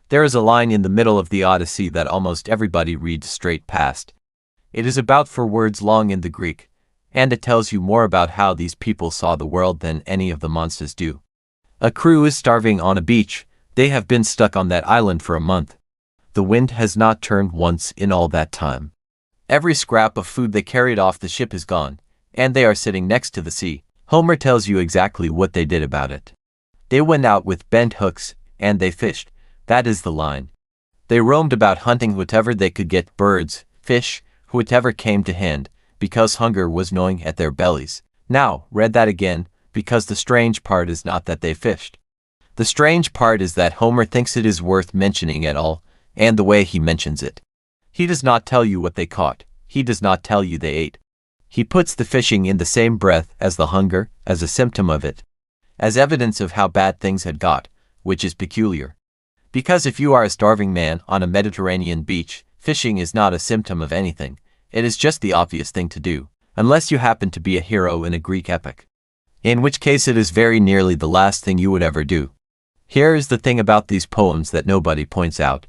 There is a line in the middle of the Odyssey that almost everybody reads straight past. It is about 4 words long in the Greek, and it tells you more about how these people saw the world than any of the monsters do. A crew is starving on a beach. They have been stuck on that island for a month. The wind has not turned once in all that time. Every scrap of food they carried off the ship is gone, and they are sitting next to the sea. Homer tells you exactly what they did about it. They went out with bent hooks, and they fished. That is the line. They roamed about hunting whatever they could get, birds, fish, whatever came to hand, because hunger was gnawing at their bellies. Now, read that again, because the strange part is not that they fished. The strange part is that Homer thinks it is worth mentioning at all, and the way he mentions it. He does not tell you what they caught. He does not tell you they ate. He puts the fishing in the same breath as the hunger, as a symptom of it, as evidence of how bad things had got, which is peculiar. Because if you are a starving man on a Mediterranean beach, fishing is not a symptom of anything. It is just the obvious thing to do, unless you happen to be a hero in a Greek epic, in which case it is very nearly the last thing you would ever do. Here is the thing about these poems that nobody points out.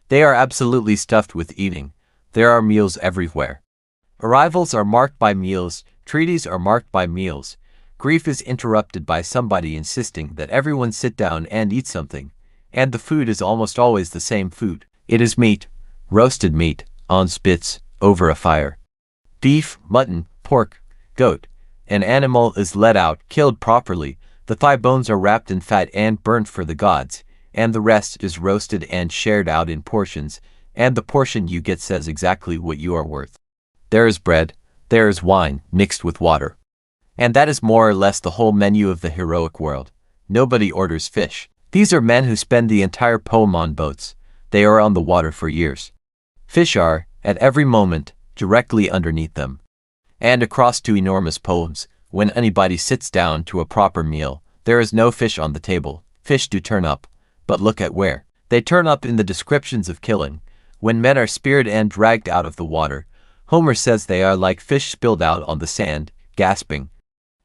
They are absolutely stuffed with eating. There are meals everywhere. Arrivals are marked by meals, treaties are marked by meals. Grief is interrupted by somebody insisting that everyone sit down and eat something, and the food is almost always the same food. It is meat, roasted meat, on spits, over a fire. Beef, mutton, pork, goat. An animal is let out, killed properly. The thigh bones are wrapped in fat and burnt for the gods, and the rest is roasted and shared out in portions, and the portion you get says exactly what you are worth. There is bread, there is wine, mixed with water. And that is more or less the whole menu of the heroic world. Nobody orders fish. These are men who spend the entire poem on boats. They are on the water for years. Fish are, at every moment, directly underneath them. And across 2 enormous poems, when anybody sits down to a proper meal, there is no fish on the table. Fish do turn up, but look at where. They turn up in the descriptions of killing. When men are speared and dragged out of the water, Homer says they are like fish spilled out on the sand, gasping.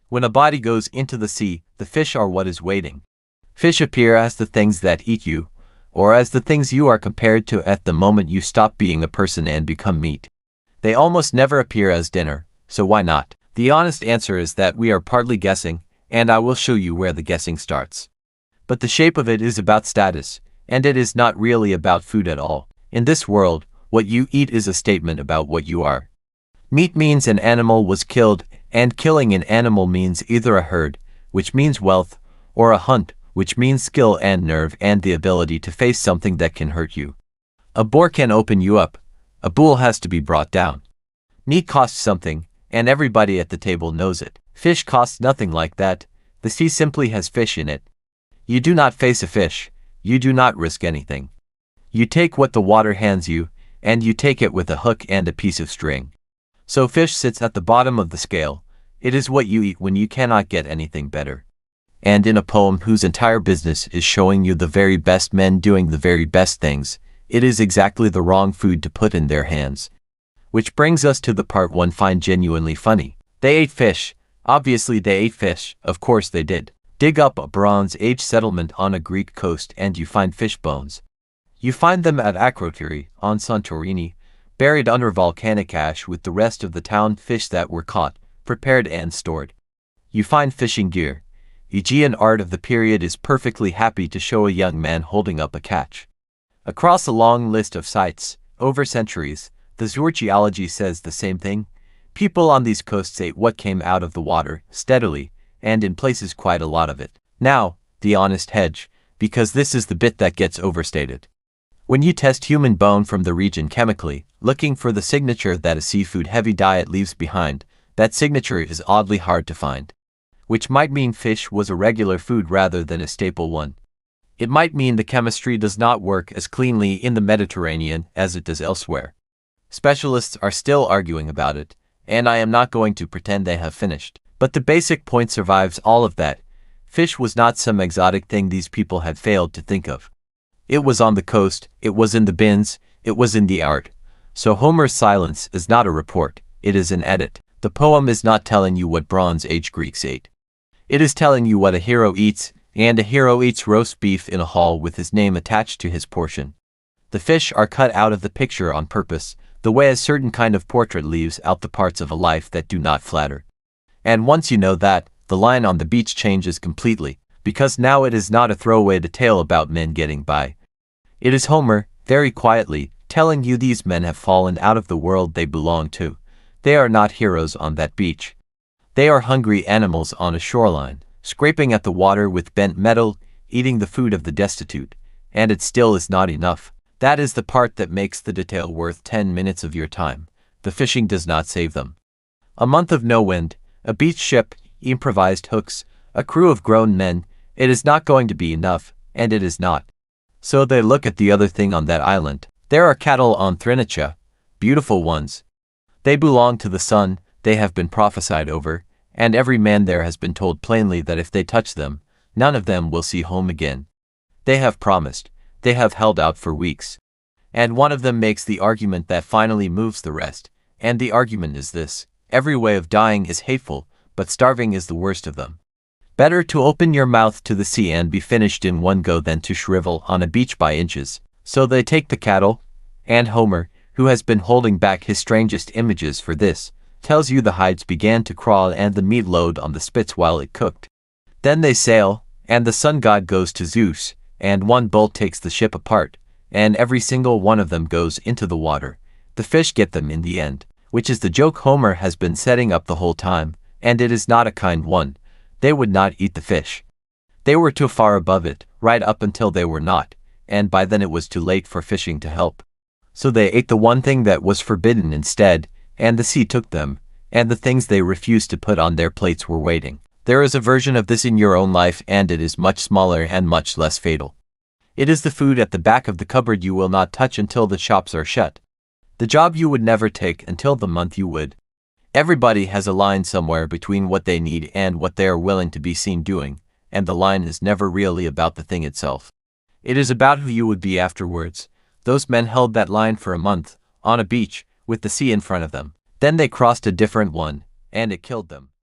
When a body goes into the sea, the fish are what is waiting. Fish appear as the things that eat you, or as the things you are compared to at the moment you stop being a person and become meat. They almost never appear as dinner, so why not? The honest answer is that we are partly guessing, and I will show you where the guessing starts. But the shape of it is about status, and it is not really about food at all. In this world, what you eat is a statement about what you are. Meat means an animal was killed, and killing an animal means either a herd, which means wealth, or a hunt, which means skill and nerve and the ability to face something that can hurt you. A boar can open you up. A bull has to be brought down. Meat costs something, and everybody at the table knows it. Fish costs nothing like that. The sea simply has fish in it. You do not face a fish. You do not risk anything. You take what the water hands you, and you take it with a hook and a piece of string. So fish sits at the bottom of the scale. It is what you eat when you cannot get anything better. And in a poem whose entire business is showing you the very best men doing the very best things, it is exactly the wrong food to put in their hands. Which brings us to the part one find genuinely funny. They ate fish. Obviously they ate fish, of course they did. Dig up a Bronze Age settlement on a Greek coast and you find fish bones. You find them at Akrotiri, on Santorini, buried under volcanic ash with the rest of the town fish that were caught, prepared and stored. You find fishing gear. Aegean art of the period is perfectly happy to show a young man holding up a catch. Across a long list of sites, over centuries, the archaeology says the same thing. People on these coasts ate what came out of the water, steadily, and in places quite a lot of it. Now, the honest Hedge, because this is the bit that gets overstated. When you test human bone from the region chemically, looking for the signature that a seafood-heavy diet leaves behind, that signature is oddly hard to find. Which might mean fish was a regular food rather than a staple one. It might mean the chemistry does not work as cleanly in the Mediterranean as it does elsewhere. Specialists are still arguing about it, and I am not going to pretend they have finished. But the basic point survives all of that. Fish was not some exotic thing these people had failed to think of. It was on the coast, it was in the bins, it was in the art. So Homer's silence is not a report, it is an edit. The poem is not telling you what Bronze Age Greeks ate. It is telling you what a hero eats, and a hero eats roast beef in a hall with his name attached to his portion. The fish are cut out of the picture on purpose, the way a certain kind of portrait leaves out the parts of a life that do not flatter. And once you know that, the line on the beach changes completely, because now it is not a throwaway tale about men getting by. It is Homer, very quietly, telling you these men have fallen out of the world they belong to. They are not heroes on that beach. They are hungry animals on a shoreline, scraping at the water with bent metal, eating the food of the destitute, and it still is not enough. That is the part that makes the detail worth 10 minutes of your time. The fishing does not save them. A month of no wind, a beach ship, improvised hooks, a crew of grown men, it is not going to be enough, and it is not. So they look at the other thing on that island. There are cattle on Thrinacia, beautiful ones. They belong to the sun, they have been prophesied over, and every man there has been told plainly that if they touch them, none of them will see home again. They have promised. They have held out for weeks. And one of them makes the argument that finally moves the rest, and the argument is this: every way of dying is hateful, but starving is the worst of them. Better to open your mouth to the sea and be finished in one go than to shrivel on a beach by inches. So they take the cattle, and Homer, who has been holding back his strangest images for this, tells you the hides began to crawl and the meat load on the spits while it cooked. Then they sail, and the sun god goes to Zeus, and one bolt takes the ship apart, and every single one of them goes into the water. The fish get them in the end, which is the joke Homer has been setting up the whole time, and it is not a kind one. They would not eat the fish. They were too far above it, right up until they were not, and by then it was too late for fishing to help. So they ate the one thing that was forbidden instead, and the sea took them, and the things they refused to put on their plates were waiting. There is a version of this in your own life, and it is much smaller and much less fatal. It is the food at the back of the cupboard you will not touch until the shops are shut. The job you would never take until the month you would. Everybody has a line somewhere between what they need and what they are willing to be seen doing, and the line is never really about the thing itself. It is about who you would be afterwards. Those men held that line for a month, on a beach, with the sea in front of them. Then they crossed a different one, and it killed them.